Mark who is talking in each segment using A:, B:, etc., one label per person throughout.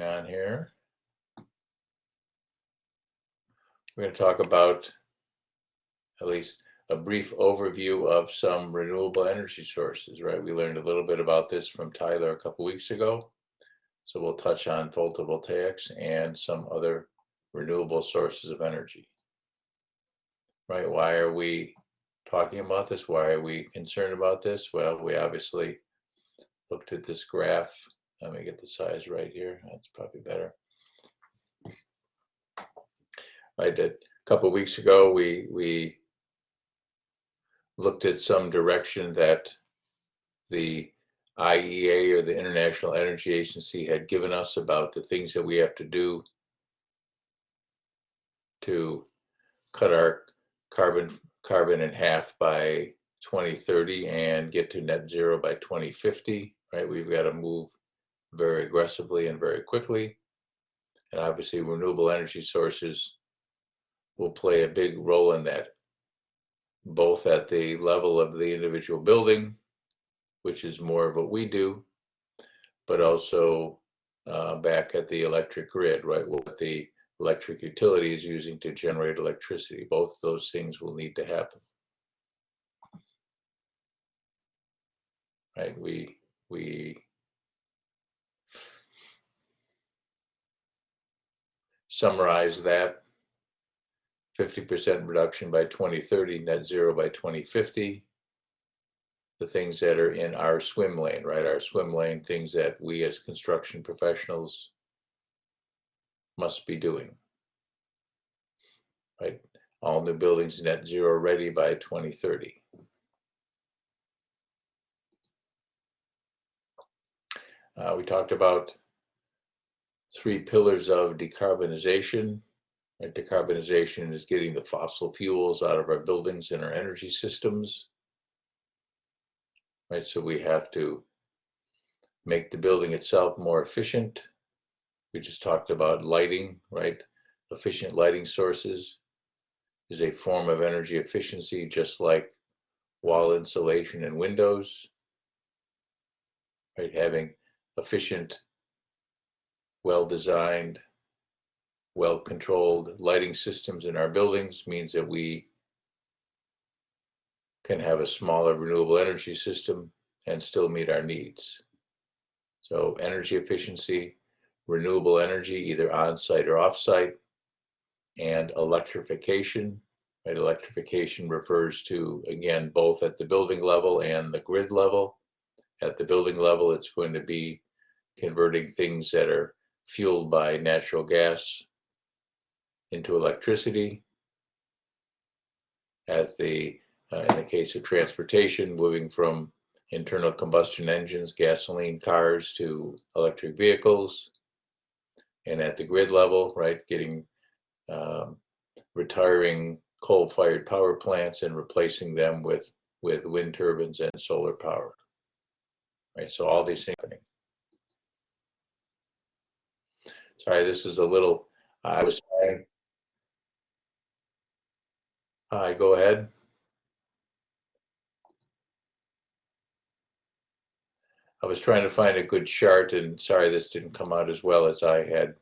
A: going on here. We're going to talk about at least a brief overview of some renewable energy sources, right? We learned a little bit about this from Tyler a couple weeks ago. So we'll touch on photovoltaics and some other renewable sources of energy, right? Why are we talking about this? Why are we concerned about this? Well, we obviously looked at this graph. Let me get the size right here. That's probably better. Right, a couple of weeks ago, we looked at some direction that the IEA, or the International Energy Agency, had given us about the things that we have to do to cut our carbon in half by 2030 and get to net zero by 2050, right? We've got to move very aggressively and very quickly. And obviously renewable energy sources will play a big role in that, both at the level of the individual building, which is more of what we do, but also back at the electric grid, right? What the electric utility is using to generate electricity. Both those things will need to happen. Right? We summarize that 50% reduction by 2030, net zero by 2050. The things that are in our swim lane, right? Our swim lane, things that we as construction professionals must be doing, right? All new buildings net zero ready by 2030. We talked about 3 pillars of decarbonization. Right? Decarbonization is getting the fossil fuels out of our buildings and our energy systems. Right? So we have to make the building itself more efficient. We just talked about lighting, right? Efficient lighting sources is a form of energy efficiency, just like wall insulation and windows. Right? Having efficient, well-designed, well-controlled lighting systems in our buildings means that we can have a smaller renewable energy system and still meet our needs. So energy efficiency, renewable energy, either on-site or off-site, and electrification. Right? Electrification refers to, again, both at the building level and the grid level. At the building level, it's going to be converting things that are fueled by natural gas into electricity. At the in the case of transportation, moving from internal combustion engines, gasoline cars, to electric vehicles. And at the grid level, right, getting retiring coal-fired power plants and replacing them with wind turbines and solar power. Right, so all these things happening. Sorry, this is a little. I was trying. Hi, go ahead. I was trying to find a good chart, and sorry this didn't come out as well as I had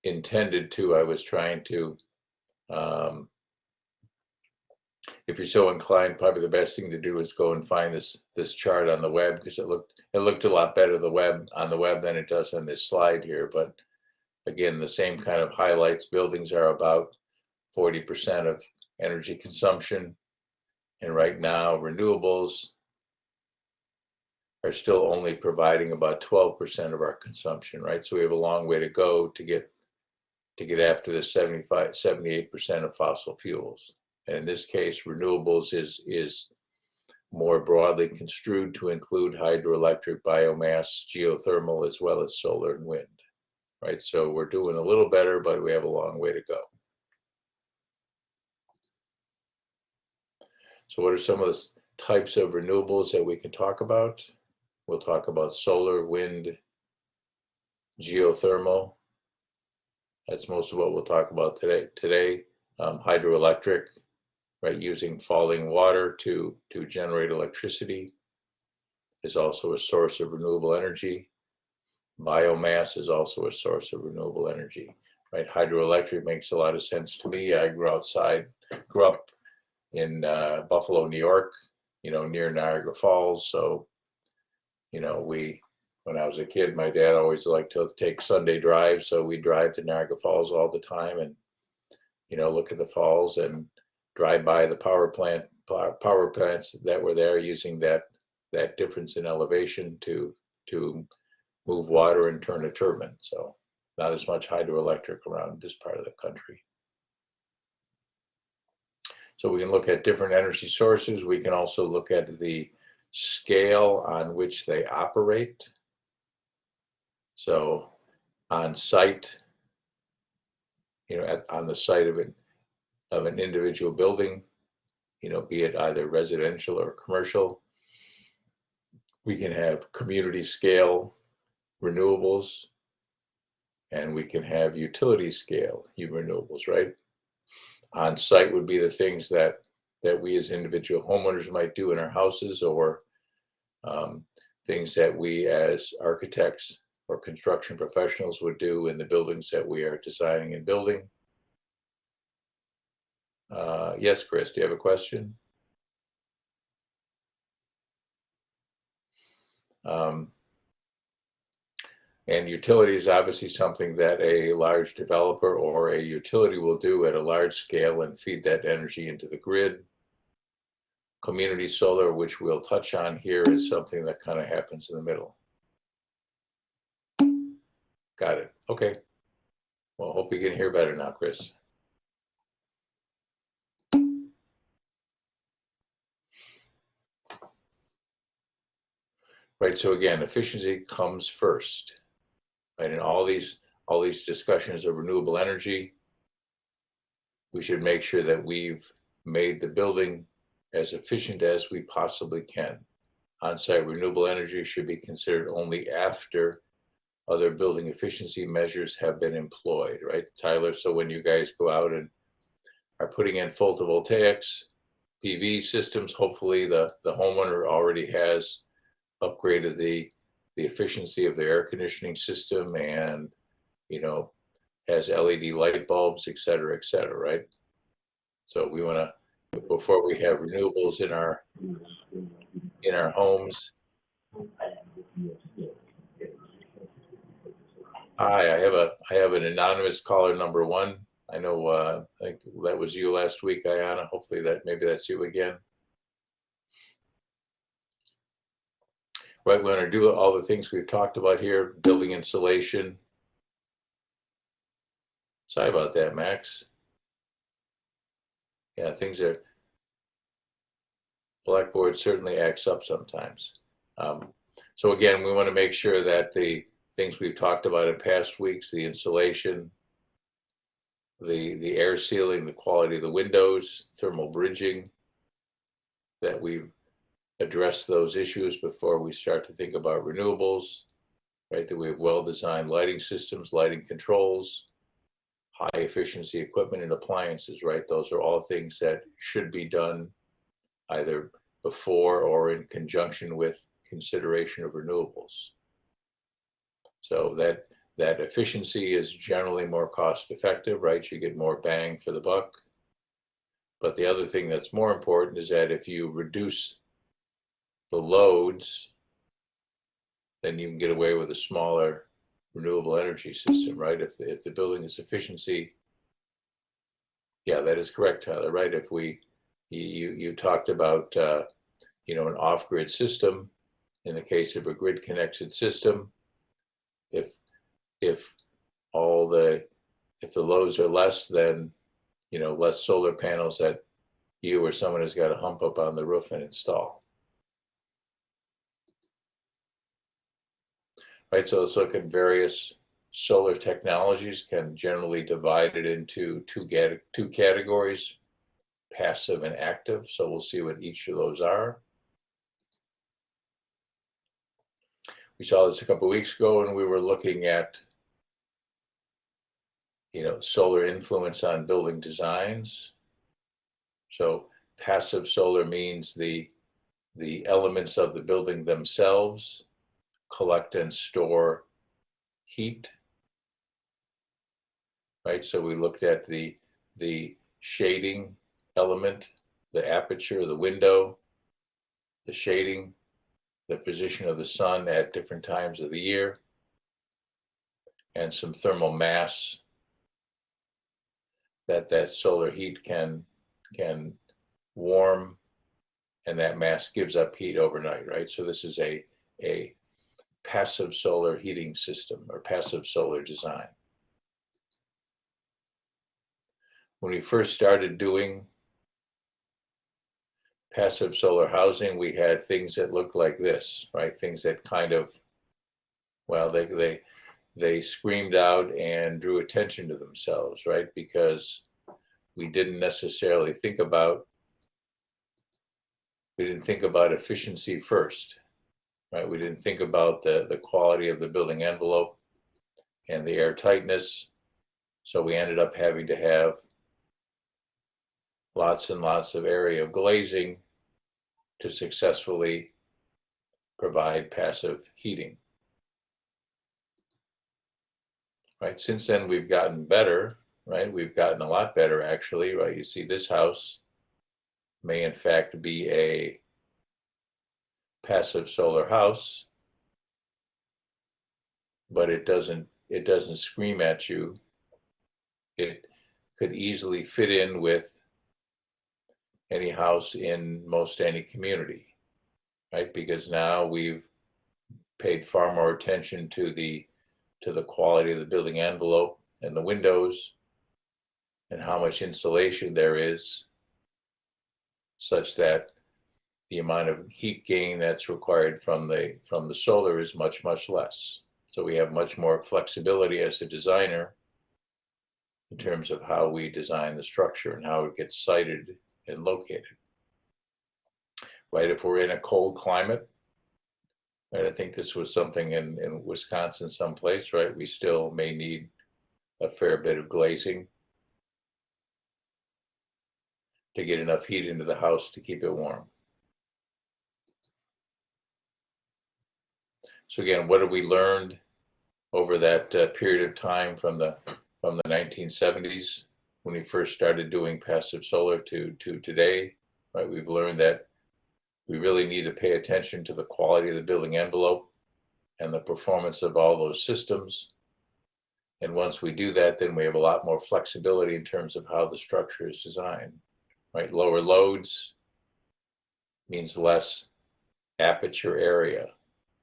A: intended to. I was trying to, if you're so inclined, probably the best thing to do is go and find this chart on the web, because it looked a lot better on the web than it does on this slide here. But again, the same kind of highlights. Buildings are about 40% of energy consumption, and right now renewables are still only providing about 12% of our consumption, right? So we have a long way to go to get after the 78% of fossil fuels. And in this case, renewables is more broadly construed to include hydroelectric, biomass, geothermal, as well as solar and wind, right? So we're doing a little better, but we have a long way to go. So what are some of the types of renewables that we can talk about? We'll talk about solar, wind, geothermal. That's most of what we'll talk about today. Hydroelectric, right, using falling water to generate electricity, is also a source of renewable energy. Biomass is also a source of renewable energy, right? Hydroelectric makes a lot of sense to me. I grew up in Buffalo, New York, near Niagara Falls. So, when I was a kid, my dad always liked to take Sunday drives. So we drive to Niagara Falls all the time and, look at the falls and drive by the power plants that were there using that difference in elevation to move water and turn a turbine. So not as much hydroelectric around this part of the country. So we can look at different energy sources. We can also look at the scale on which they operate. So on site, on the site of an individual building, be it either residential or commercial, we can have community scale renewables, and we can have utility scale renewables, right? On site would be the things that we as individual homeowners might do in our houses, or things that we as architects or construction professionals would do in the buildings that we are designing and building. Yes, Chris, do you have a question? And utility is obviously something that a large developer or a utility will do at a large scale and feed that energy into the grid. Community solar, which we'll touch on here, is something that kind of happens in the middle. Got it. Okay. Well, hope you can hear better now, Chris. Right. So again, efficiency comes first. Right. In all these discussions of renewable energy, we should make sure that we've made the building as efficient as we possibly can. On-site renewable energy should be considered only after other building efficiency measures have been employed, right, Tyler? So when you guys go out and are putting in photovoltaics, PV systems, hopefully the homeowner already has upgraded the efficiency of their air conditioning system and, has LED light bulbs, et cetera, right? So we want to, before we have renewables in our homes. Hi, I have an anonymous caller number 1. I know, I think that was you last week, Ayana. Hopefully maybe that's you again. Right, we're going to do all the things we've talked about here, building insulation. Sorry about that, Max. Yeah, things are, Blackboard certainly acts up sometimes. So again, we want to make sure that the things we've talked about in past weeks, the insulation, the air sealing, the quality of the windows, thermal bridging, that we've addressed those issues before we start to think about renewables, right? That we have well-designed lighting systems, lighting controls, high efficiency equipment and appliances, right? Those are all things that should be done either before or in conjunction with consideration of renewables. So that efficiency is generally more cost effective, right? You get more bang for the buck. But the other thing that's more important is that if you reduce the loads, then you can get away with a smaller renewable energy system, right? If the building is efficiency, yeah, that is correct, Tyler, right? If you talked about, an off-grid system, in the case of a grid connected system, if the loads are less than, less solar panels that you or someone has got to hump up on the roof and install. Right, so let's look at various solar technologies. Can generally divide it into two categories, passive and active. So we'll see what each of those are. We saw this a couple of weeks ago, and we were looking at, solar influence on building designs. So passive solar means the elements of the building themselves collect and store heat, right? So we looked at the shading element, the aperture, the window, the shading, the position of the sun at different times of the year, and some thermal mass that solar heat can warm, and that mass gives up heat overnight, right? So this is a passive solar heating system or passive solar design. When we first started doing passive solar housing, we had things that looked like this, right? Things that kind of, well, they screamed out and drew attention to themselves, right? Because we didn't necessarily think about efficiency first, right? We didn't think about the quality of the building envelope and the air tightness. So we ended up having to have lots and lots of area of glazing to successfully provide passive heating. Right? Since then, we've gotten better, right? We've gotten a lot better, actually, right? You see, this house may in fact be a passive solar house, but it doesn't scream at you. It could easily fit in with any house in most any community, right? Because now we've paid far more attention to the quality of the building envelope and the windows and how much insulation there is, such that the amount of heat gain that's required from the solar is much less. So we have much more flexibility as a designer in terms of how we design the structure and how it gets sited and located. Right, if we're in a cold climate, right, I think this was something in Wisconsin someplace, right, we still may need a fair bit of glazing to get enough heat into the house to keep it warm. So again, what have we learned over that period of time from the 1970s when we first started doing passive solar to today? Right, we've learned that we really need to pay attention to the quality of the building envelope and the performance of all those systems. And once we do that, then we have a lot more flexibility in terms of how the structure is designed. Right, lower loads means less aperture area,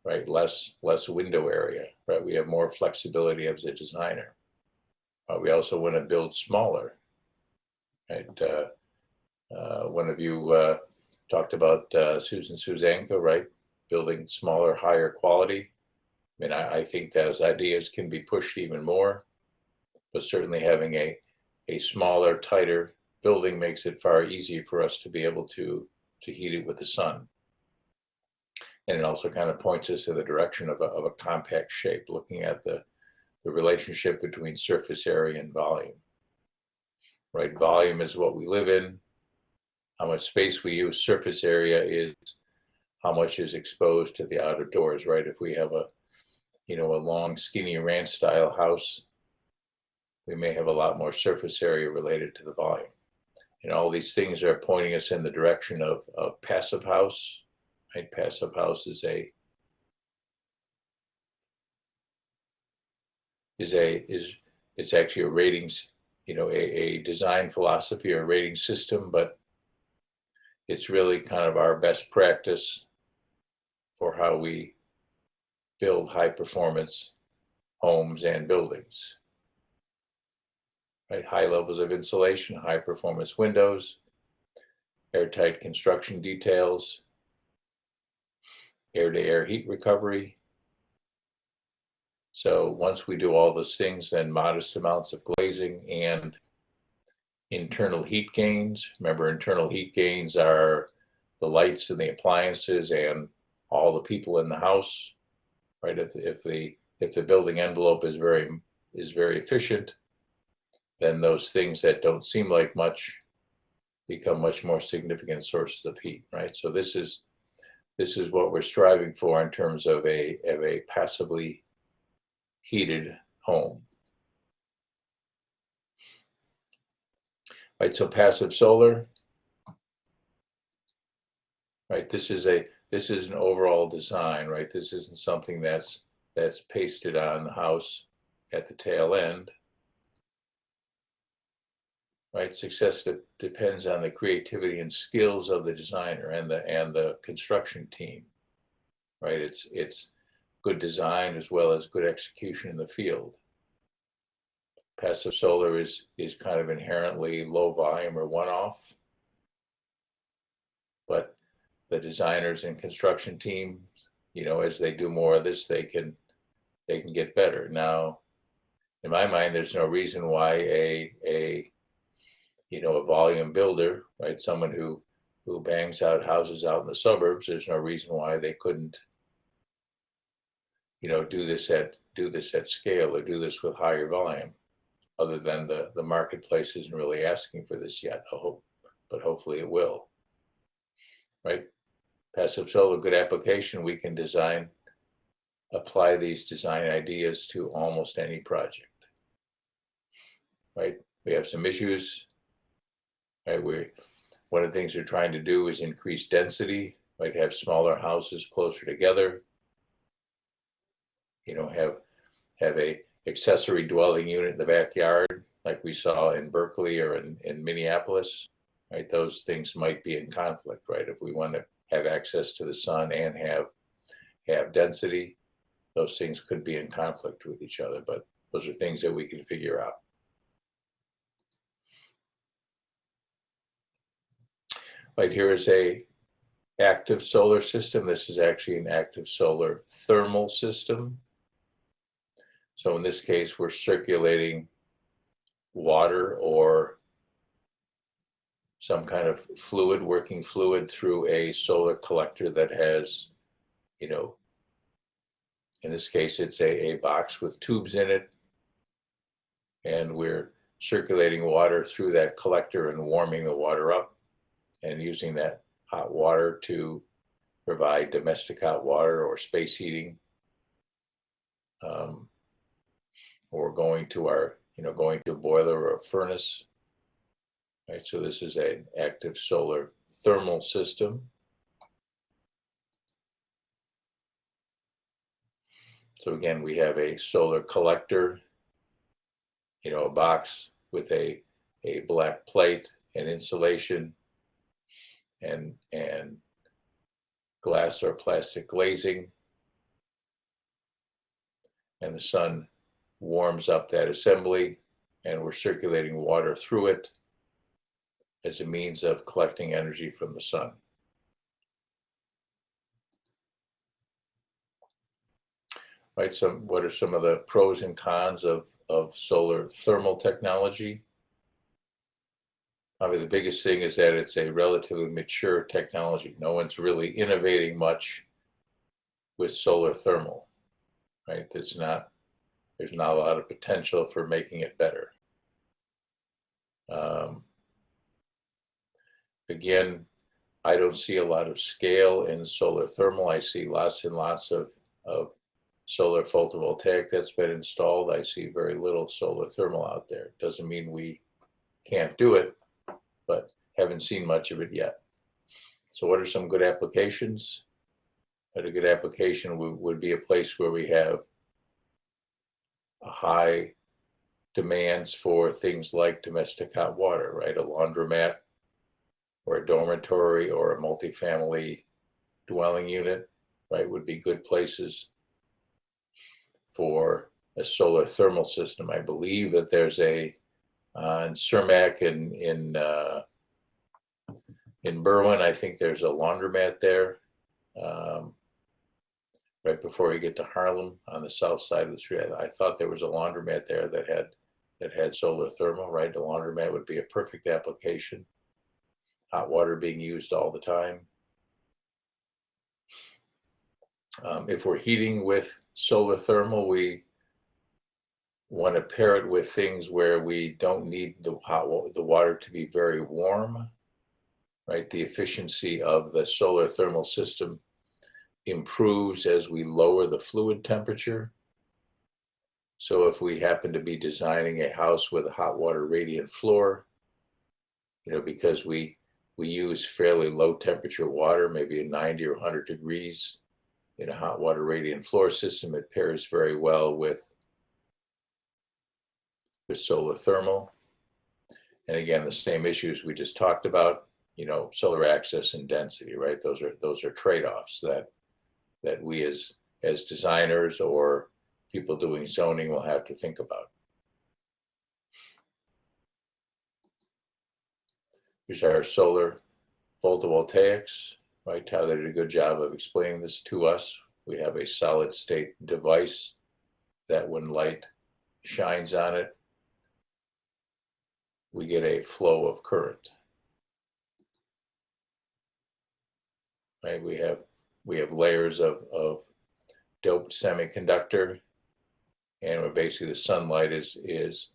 A: right? Less window area, right? We have more flexibility as a designer. We also want to build smaller, right? One of you talked about Susan Susanko, right? Building smaller, higher quality. I mean, I think those ideas can be pushed even more, but certainly having a smaller, tighter building makes it far easier for us to be able to heat it with the sun. And it also kind of points us in the direction of a compact shape, looking at the relationship between surface area and volume. Right, volume is what we live in, how much space we use. Surface area is how much is exposed to the outer doors, right? If we have a long, skinny ranch style house, we may have a lot more surface area related to the volume. And all these things are pointing us in the direction of passive house, right? Passive house is it's actually a ratings, a design philosophy or rating system, but it's really kind of our best practice for how we build high performance homes and buildings. Right? High levels of insulation, high performance windows, airtight construction details, air-to-air heat recovery. So once we do all those things, then modest amounts of glazing and internal heat gains. Remember, internal heat gains are the lights and the appliances and all the people in the house, right? If the building envelope is very efficient, then those things that don't seem like much become much more significant sources of heat, right? So this is what we're striving for in terms of a passively heated home. Right, so passive solar, right? This is an overall design, right? This isn't something that's pasted on the house at the tail end. Right, success depends on the creativity and skills of the designer and the construction team. Right, it's good design as well as good execution in the field. Passive solar is kind of inherently low volume or one-off, but the designers and construction team, as they do more of this, they can get better. Now, in my mind, there's no reason why a volume builder, right, someone who bangs out houses out in the suburbs, there's no reason why they couldn't, do this at scale or do this with higher volume, other than the marketplace isn't really asking for this yet. I hope, but hopefully it will. Right? Passive solar, good application. We can apply these design ideas to almost any project. Right? We have some issues. Right? One of the things we're trying to do is increase density. Right? Have smaller houses closer together. Have a accessory dwelling unit in the backyard, like we saw in Berkeley or in Minneapolis. Right? Those things might be in conflict, right? If we want to have access to the sun and have density, those things could be in conflict with each other, but those are things that we can figure out. Right, here is a active solar system. This is actually an active solar thermal system. So in this case, we're circulating water or some kind of fluid, working fluid, through a solar collector that has, in this case, it's a box with tubes in it. And we're circulating water through that collector and warming the water up and using that hot water to provide domestic hot water or space heating. Or going to a boiler or a furnace. Right, so this is an active solar thermal system. So again, we have a solar collector, a box with a black plate and insulation and glass or plastic glazing. And the sun warms up that assembly, and we're circulating water through it as a means of collecting energy from the sun. Right, what are some of the pros and cons of solar thermal technology? Probably the biggest thing is that it's a relatively mature technology. No one's really innovating much with solar thermal, right? There's not a lot of potential for making it better. Again, I don't see a lot of scale in solar thermal. I see lots and lots of solar photovoltaic that's been installed. I see very little solar thermal out there. Doesn't mean we can't do it, but haven't seen much of it yet. So what are some good applications? A good application would be a place where we have a high demands for things like domestic hot water, right? A laundromat or a dormitory or a multifamily dwelling unit, right, would be good places for a solar thermal system. I believe that there's in Cermak in Berwyn, I think there's a laundromat there. Right before you get to Harlem on the south side of the street, I thought there was a laundromat there that had solar thermal, right? The laundromat would be a perfect application. Hot water being used all the time. If we're heating with solar thermal, we want to pair it with things where we don't need the water to be very warm, right? The efficiency of the solar thermal system improves as we lower the fluid temperature. So if we happen to be designing a house with a hot water radiant floor, because we use fairly low temperature water, maybe 90 or 100 degrees in a hot water radiant floor system, it pairs very well with solar thermal. And again, the same issues we just talked about, solar access and density, right? Those are trade-offs that we as designers or people doing zoning will have to think about. Here's our solar photovoltaics, right? Tyler did a good job of explaining this to us. We have a solid state device that when light shines on it, we get a flow of current. Right? We have layers of doped semiconductor, and where basically the sunlight is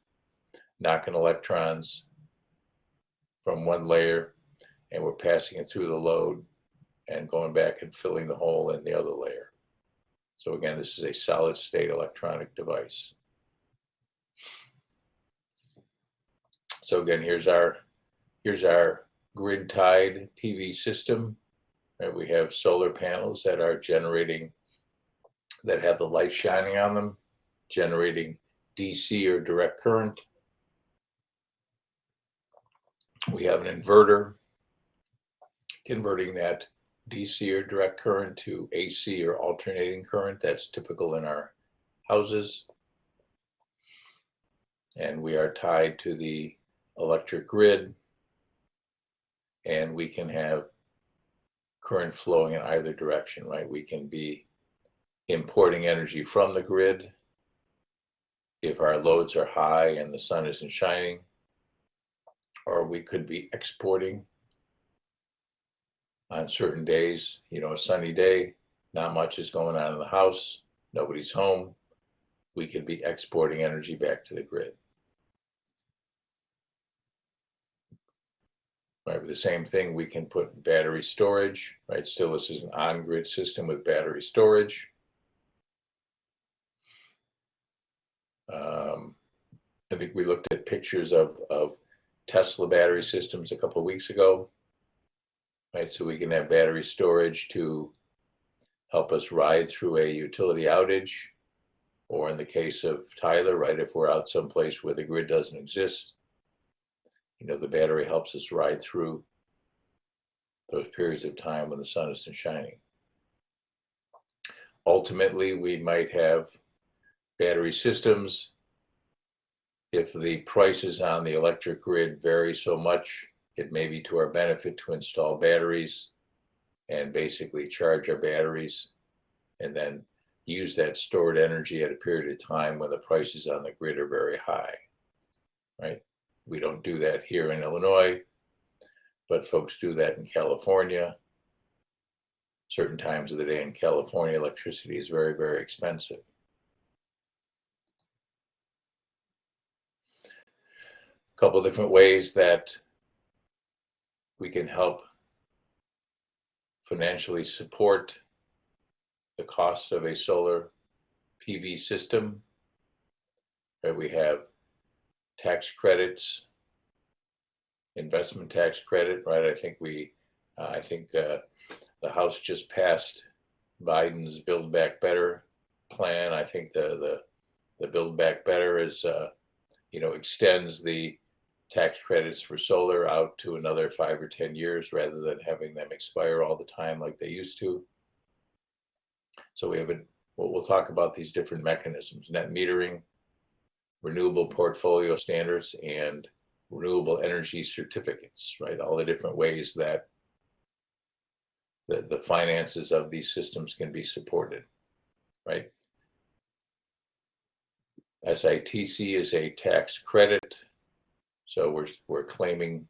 A: knocking electrons from one layer, and we're passing it through the load and going back and filling the hole in the other layer. So again, this is a solid state electronic device. So again, here's our grid tied PV system. Right? We have solar panels that are generating, that have the light shining on them, generating DC or direct current. We have an inverter converting that DC or direct current to AC or alternating current. That's typical in our houses. And we are tied to the electric grid, and we can have current flowing in either direction, right? We can be importing energy from the grid if our loads are high and the sun isn't shining, or we could be exporting on certain days. A sunny day, not much is going on in the house, nobody's home, we could be exporting energy back to the grid. Right, with the same thing, we can put battery storage, right? Still, this is an on-grid system with battery storage. I think we looked at pictures of Tesla battery systems a couple of weeks ago, right? So we can have battery storage to help us ride through a utility outage, or in the case of Tyler, right, if we're out someplace where the grid doesn't exist, the battery helps us ride through those periods of time when the sun isn't shining. Ultimately, we might have battery systems. If the prices on the electric grid vary so much, it may be to our benefit to install batteries and basically charge our batteries and then use that stored energy at a period of time when the prices on the grid are very high, right? We don't do that here in Illinois, but folks do that in California. Certain times of the day in California, electricity is very, very expensive. A couple different ways that we can help financially support the cost of a solar PV system. Right? We have tax credits, investment tax credit, right? I think the House just passed Biden's Build Back Better plan. I think the Build Back Better is extends the tax credits for solar out to another 5 or 10 years rather than having them expire all the time like they used to. So we'll talk about these different mechanisms: net metering, renewable portfolio standards, and renewable energy certificates, right? All the different ways that the finances of these systems can be supported, right? SITC is a tax credit. So we're claiming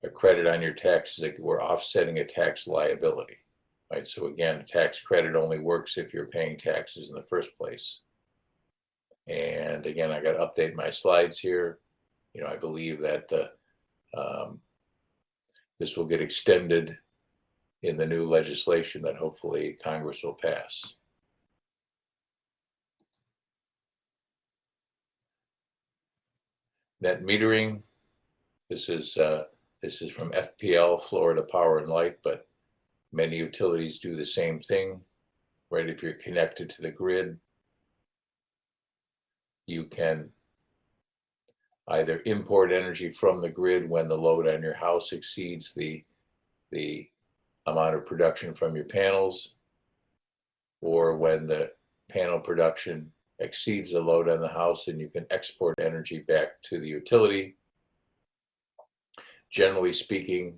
A: a credit on your taxes, like we're offsetting a tax liability, right? So again, a tax credit only works if you're paying taxes in the first place. And again, I got to update my slides here. I believe that this will get extended in the new legislation that hopefully Congress will pass. net metering. This is from FPL, Florida Power and Light, but many utilities do the same thing, right? If you're connected to the grid, you can either import energy from the grid when the load on your house exceeds the amount of production from your panels, or when the panel production exceeds the load on the house, and you can export energy back to the utility. Generally speaking,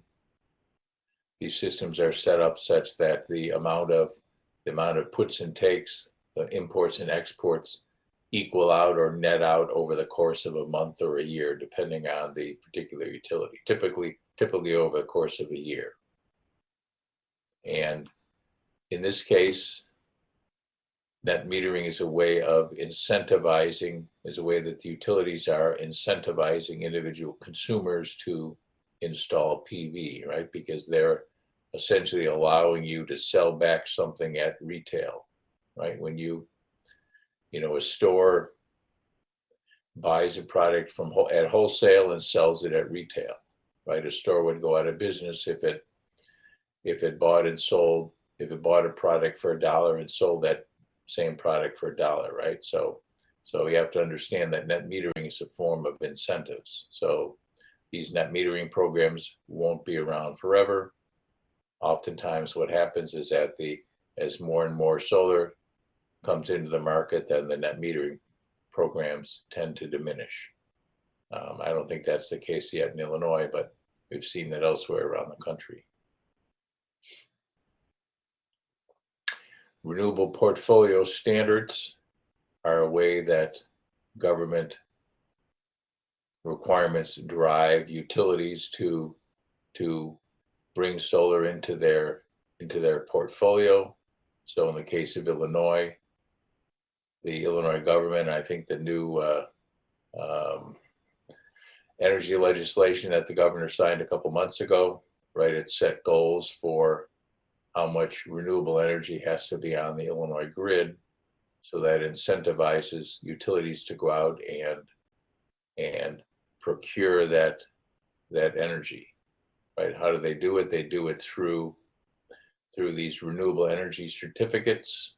A: these systems are set up such that the amount of puts and takes, the imports and exports, equal out or net out over the course of a month or a year, depending on the particular utility. Typically over the course of a year. And in this case, net metering is a way of incentivizing, is a way that the utilities are incentivizing individual consumers to install PV, right? Because they're essentially allowing you to sell back something at retail, right? When a store buys a product at wholesale and sells it at retail, right? A store would go out of business if it bought a product for $1 and sold that same product for $1, right? So you have to understand that net metering is a form of incentives. So these net metering programs won't be around forever. Oftentimes what happens is that as more and more solar comes into the market, then the net metering programs tend to diminish. I don't think that's the case yet in Illinois, but we've seen that elsewhere around the country. Renewable portfolio standards are a way that government requirements drive utilities to bring solar into their portfolio. So in the case of Illinois, the Illinois government, I think the new energy legislation that the governor signed a couple months ago, right? It set goals for how much renewable energy has to be on the Illinois grid, so that incentivizes utilities to go out and procure that energy, right? How do they do it? They do it through these renewable energy certificates,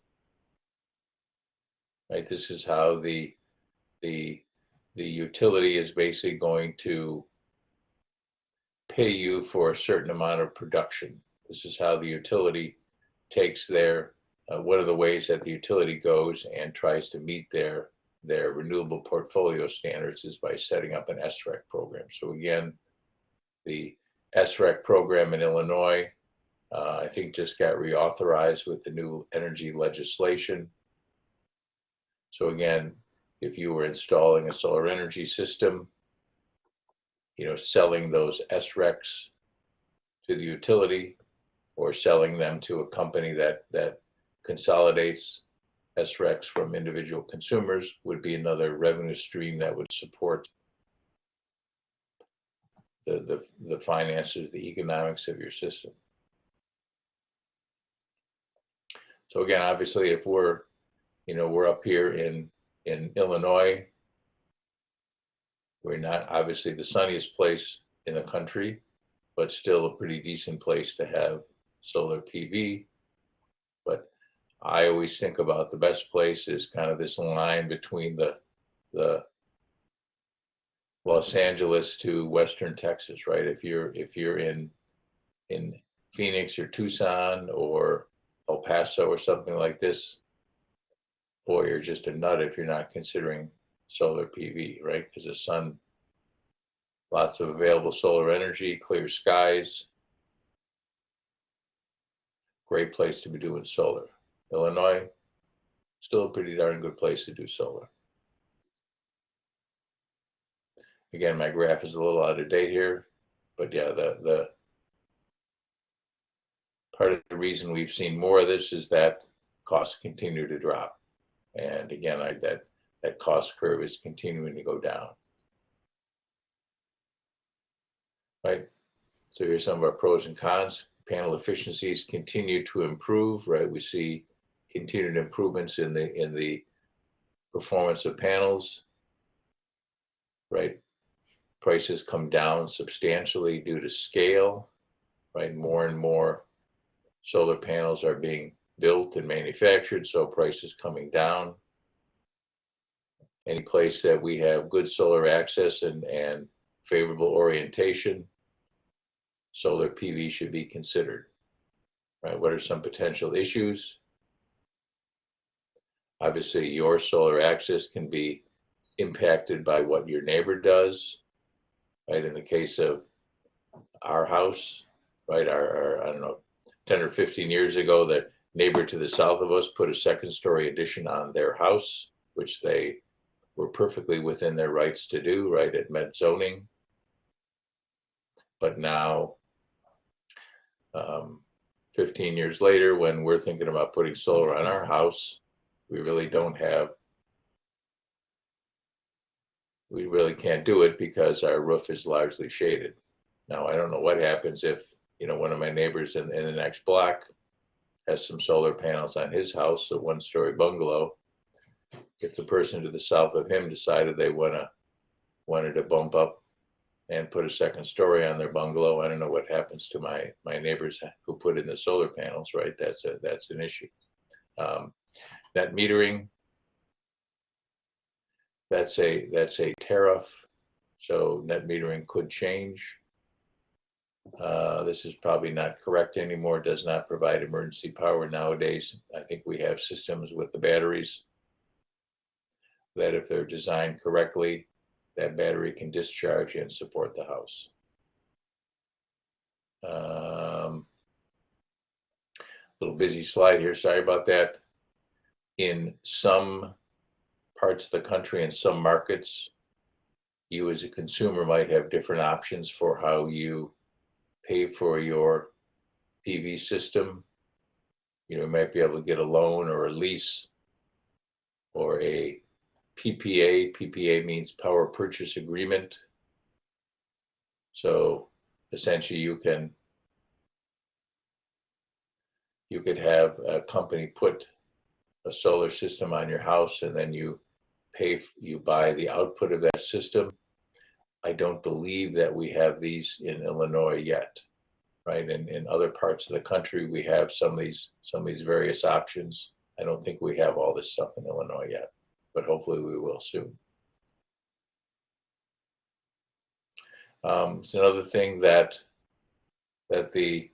A: right? This is how the utility is basically going to pay you for a certain amount of production. This is how the utility takes one of the ways that the utility goes and tries to meet their renewable portfolio standards is by setting up an SREC program. So again, the SREC program in Illinois, I think just got reauthorized with the new energy legislation. So again, if you were installing a solar energy system, selling those SRECs to the utility or selling them to a company that consolidates SRECs from individual consumers would be another revenue stream that would support the finances, the economics of your system. So again, obviously, if we're up here in Illinois, we're not obviously the sunniest place in the country, but still a pretty decent place to have solar PV. But I always think about the best place is kind of this line between the Los Angeles to Western Texas, right? If you're in Phoenix or Tucson or El Paso or something like this, boy, you're just a nut if you're not considering solar PV, right? Because the sun, lots of available solar energy, clear skies, great place to be doing solar. Illinois, still a pretty darn good place to do solar. Again, my graph is a little out of date here, but yeah, the part of the reason we've seen more of this is that costs continue to drop. And again, that cost curve is continuing to go down. Right? So here's some of our pros and cons. Panel efficiencies continue to improve, right? We see continued improvements in the performance of panels, right? prices come down substantially due to scale, right? More and more solar panels are being built and manufactured, so prices coming down. Any place that we have good solar access and favorable orientation, solar PV should be considered, right? What are some potential issues? Obviously, your solar access can be impacted by what your neighbor does, right? In the case of our house, right, our I don't know, 10 or 15 years ago, the neighbor to the south of us put a second-story addition on their house, which they were perfectly within their rights to do, right, at Met zoning. But now, 15 years later, when we're thinking about putting solar on our house, we really can't do it because our roof is largely shaded. Now, I don't know what happens if, one of my neighbors in the next block has some solar panels on his house, a one-story bungalow. If the person to the south of him decided they wanted to bump up and put a second story on their bungalow, I don't know what happens to my neighbors who put in the solar panels, right? That's an issue. Net metering, that's a tariff, so net metering could change. This is probably not correct anymore. Does not provide emergency power nowadays. I think we have systems with the batteries that if they're designed correctly, that battery can discharge and support the house. Little busy slide here, sorry about that. In some parts of the country, in some markets, you as a consumer might have different options for how you pay for your PV system. You might be able to get a loan or a lease or a PPA. PPA means power purchase agreement. So essentially you could have a company put a solar system on your house and then you buy the output of that system. I don't believe that we have these in Illinois yet, right? In other parts of the country, we have some of these various options. I don't think we have all this stuff in Illinois yet, but hopefully we will soon. It's another thing that the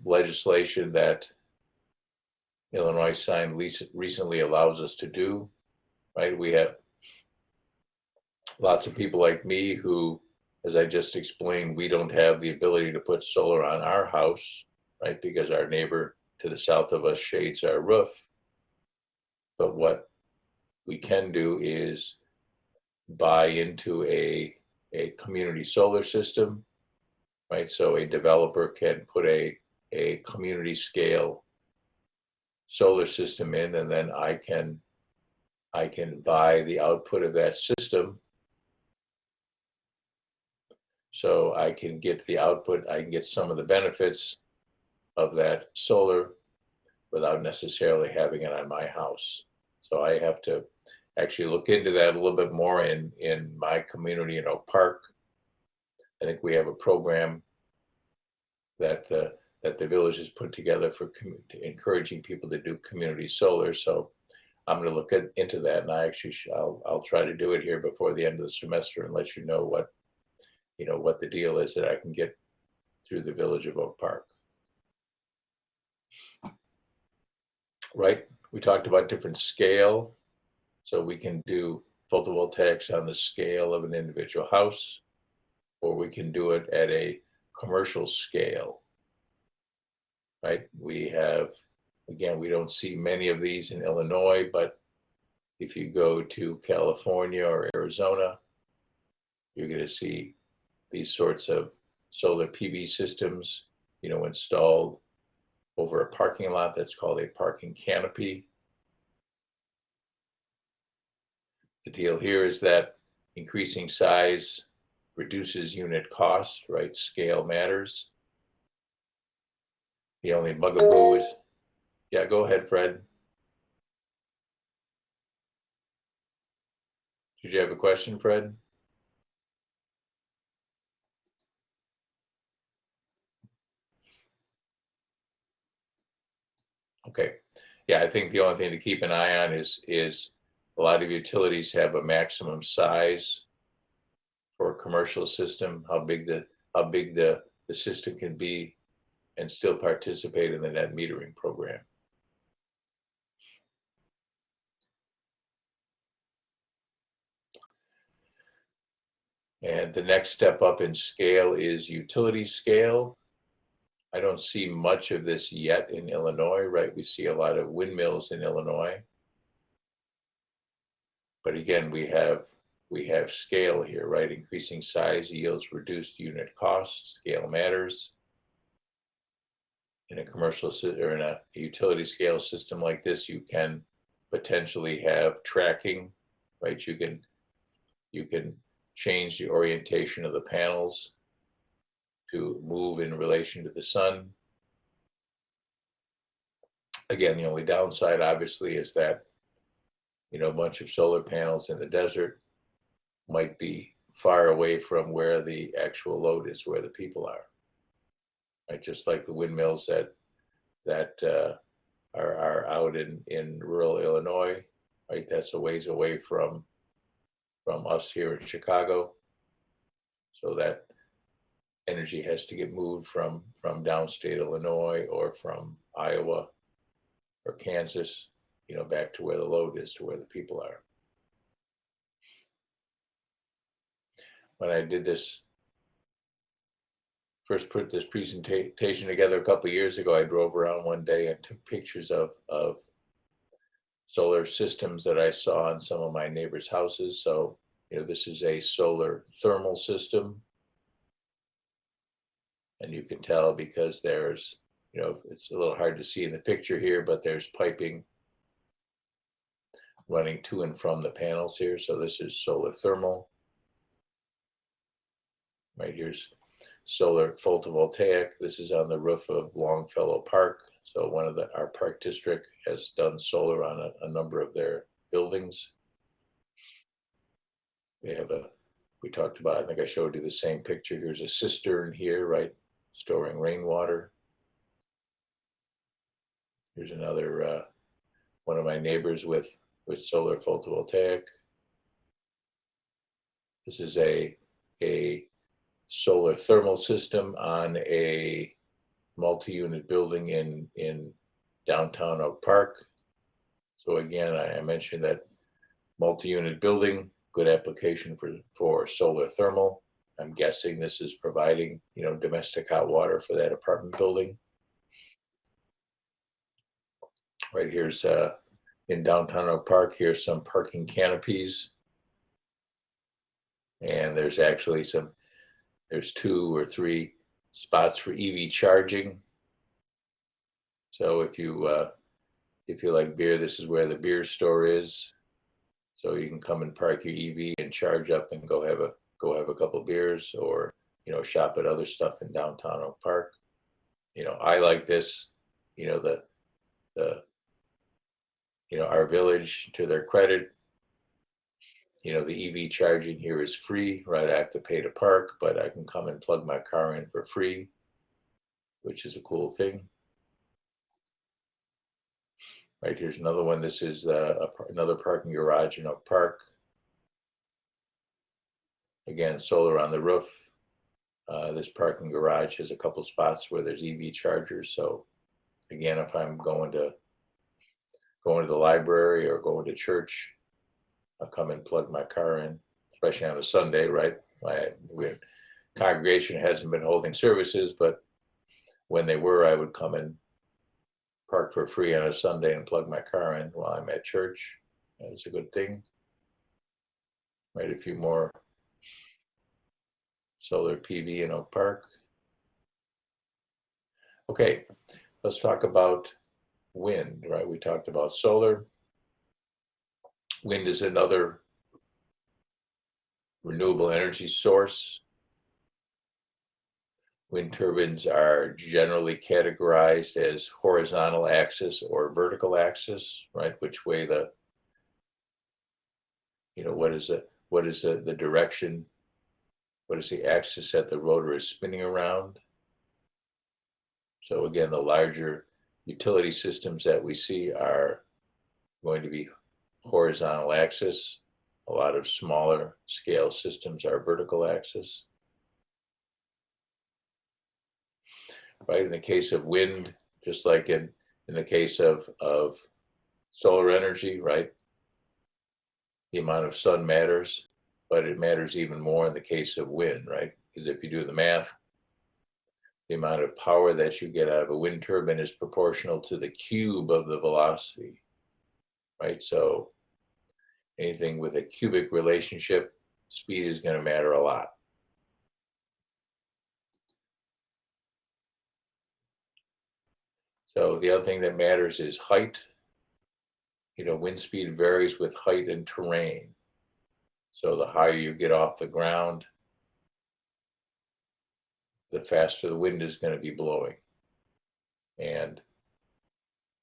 A: legislation that Illinois signed recently allows us to do, right? We have lots of people like me who, as I just explained, we don't have the ability to put solar on our house, right? Because our neighbor to the south of us shades our roof. But what we can do is buy into a community solar system, right? So a developer can put a community scale solar system in, and then I can buy the output of that system. So I can get the output, I can get some of the benefits of that solar without necessarily having it on my house. So I have to actually look into that a little bit more in my community in Oak Park. I think we have a program that the village has put together for encouraging people to do community solar. So I'm going to look into that, and I'll try to do it here before the end of the semester and let you know what the deal is that I can get through the village of Oak Park. Right, we talked about different scale. So we can do photovoltaics on the scale of an individual house, or we can do it at a commercial scale, right? We have, again, we don't see many of these in Illinois, but if you go to California or Arizona, you're going to see these sorts of solar PV systems, installed over a parking lot. That's called a parking canopy. The deal here is that increasing size reduces unit cost, right? Scale matters. The only bugaboo is, yeah, go ahead, Fred. Did you have a question, Fred? Yeah, I think the only thing to keep an eye on is a lot of utilities have a maximum size for a commercial system, how big the system can be and still participate in the net metering program. And the next step up in scale is utility scale. I don't see much of this yet in Illinois, right? We see a lot of windmills in Illinois. But again, we have scale here, right? Increasing size yields reduced unit costs. Scale matters. In a commercial or in a utility scale system like this, you can potentially have tracking, right? You can change the orientation of the panels to move in relation to the sun. Again, the only downside, obviously, is that a bunch of solar panels in the desert might be far away from where the actual load is, where the people are. Right, just like the windmills that are out in rural Illinois, right? That's a ways away from us here in Chicago, so that energy has to get moved from downstate Illinois or from Iowa or Kansas, back to where the load is, to where the people are. When I did this, first put this presentation together a couple of years ago, I drove around one day and took pictures of solar systems that I saw in some of my neighbors' houses. So, this is a solar thermal system. And you can tell because there's, it's a little hard to see in the picture here, but there's piping running to and from the panels here. So this is solar thermal. Right, here's solar photovoltaic. This is on the roof of Longfellow Park. So our park district has done solar on a number of their buildings. We talked about, I think I showed you the same picture. Here's a cistern here, right, storing rainwater. Here's another one of my neighbors with solar photovoltaic. This is a solar thermal system on a multi-unit building in downtown Oak Park. So again, I mentioned that multi-unit building, good application for solar thermal. I'm guessing this is providing, domestic hot water for that apartment building. Right, here's in downtown Oak Park, here's some parking canopies. And there's actually there's 2 or 3 spots for EV charging. So if you like beer, this is where the beer store is. So you can come and park your EV and charge up and go have a couple beers, or shop at other stuff in downtown Oak Park. I like this. Our village, to their credit, the EV charging here is free, right? I have to pay to park, but I can come and plug my car in for free, which is a cool thing. Right, here's another one. This is another parking garage in Oak Park. Again, solar on the roof. This parking garage has a couple spots where there's EV chargers. So again, if I'm going to the library or going to church, I'll come and plug my car in, especially on a Sunday, right? My congregation hasn't been holding services, but when they were, I would come and park for free on a Sunday and plug my car in while I'm at church. That's a good thing. Right, a few more solar PV in Oak Park. Okay, let's talk about wind, right? We talked about solar. Wind is another renewable energy source. Wind turbines are generally categorized as horizontal axis or vertical axis, right? Which way what is the direction? What is the axis that the rotor is spinning around? So again, the larger utility systems that we see are going to be horizontal axis. A lot of smaller scale systems are vertical axis. Right, in the case of wind, just like in the case of solar energy, right? The amount of sun matters, but it matters even more in the case of wind, right? Because if you do the math, the amount of power that you get out of a wind turbine is proportional to the cube of the velocity, right? So anything with a cubic relationship, speed is going to matter a lot. So the other thing that matters is height. You know, wind speed varies with height and terrain. So the higher you get off the ground, the faster the wind is going to be blowing. And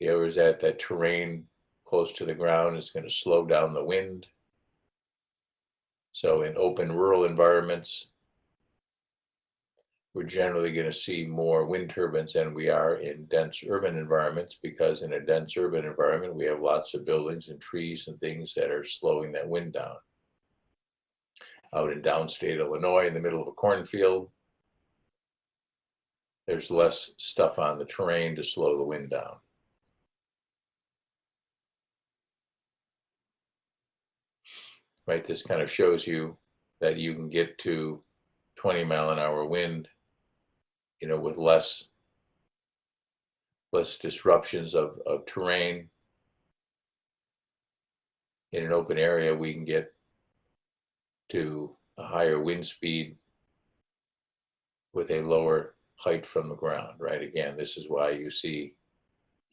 A: the other is that terrain close to the ground is going to slow down the wind. So in open rural environments, we're generally going to see more wind turbines than we are in dense urban environments, because in a dense urban environment, we have lots of buildings and trees and things that are slowing that wind down. Out in downstate Illinois, in the middle of a cornfield, there's less stuff on the terrain to slow the wind down. Right, this kind of shows you that you can get to 20-mile-an-hour wind, you know, with less disruptions of terrain. In an open area, we can get to a higher wind speed with a lower height from the ground, right? Again, this is why you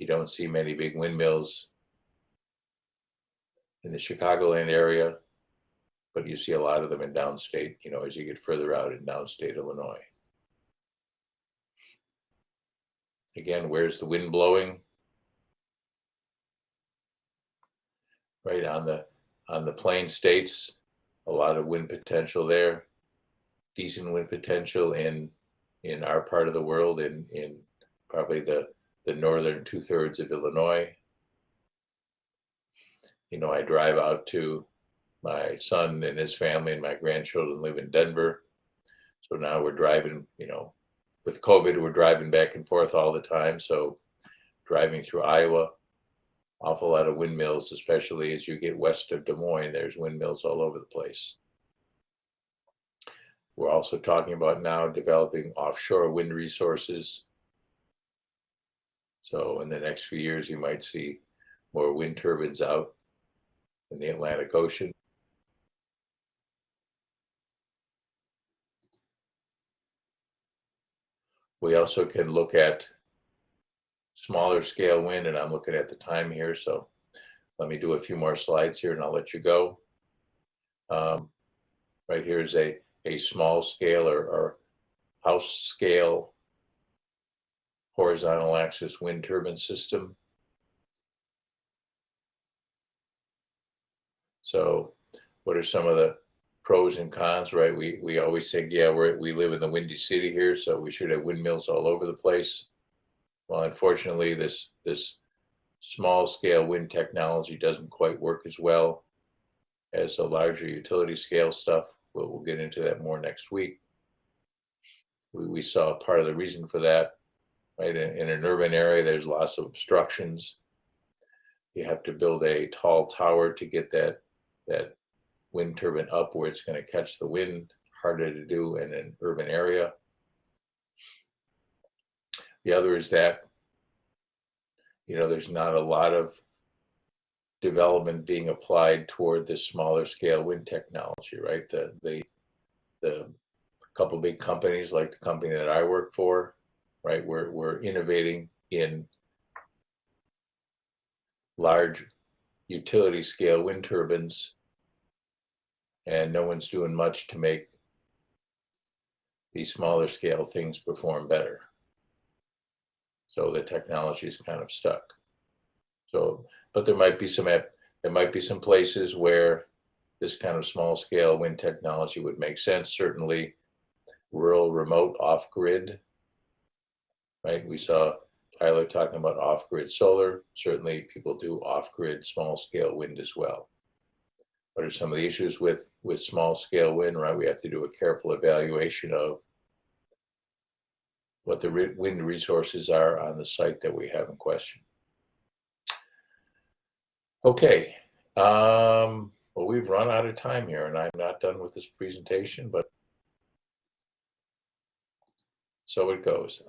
A: don't see many big windmills in the Chicagoland area, but you see a lot of them in downstate, you know, as you get further out in downstate Illinois. Again, where's the wind blowing? Right on the plain states, a lot of wind potential there, decent wind potential in our part of the world, in probably the northern 2/3 of Illinois. You know, I drive out to my son and his family, and my grandchildren live in Denver. So now we're driving, you know, with COVID, we're driving back and forth all the time. So driving through Iowa, awful lot of windmills, especially as you get west of Des Moines, there's windmills all over the place. We're also talking about now developing offshore wind resources. So in the next few years, you might see more wind turbines out in the Atlantic Ocean. We also can look at smaller scale wind, and I'm looking at the time here, so let me do a few more slides here and I'll let you go. Right here is a small scale or house scale horizontal axis wind turbine system. So what are some of the pros and cons, right? We always think, yeah, we live in the Windy City here, so we should have windmills all over the place. Well, unfortunately, this small scale wind technology doesn't quite work as well as the larger utility scale stuff. We'll get into that more next week. We saw part of the reason for that, right? In an urban area, there's lots of obstructions. You have to build a tall tower to get that wind turbine up where it's going to catch the wind. Harder to do in an urban area. The other is that, you know, there's not a lot of development being applied toward this smaller scale wind technology, right? The couple big companies like the company that I work for, right? We're innovating in large utility scale wind turbines, and no one's doing much to make these smaller scale things perform better. So the technology is kind of stuck. So, but there might be some places where this kind of small scale wind technology would make sense. Certainly rural, remote, off grid, right? We saw Tyler talking about off-grid solar. Certainly people do off-grid small-scale wind as well. What are some of the issues with small-scale wind, right? We have to do a careful evaluation of what the wind resources are on the site that we have in question. Okay, well, we've run out of time here, and I'm not done with this presentation, but so it goes.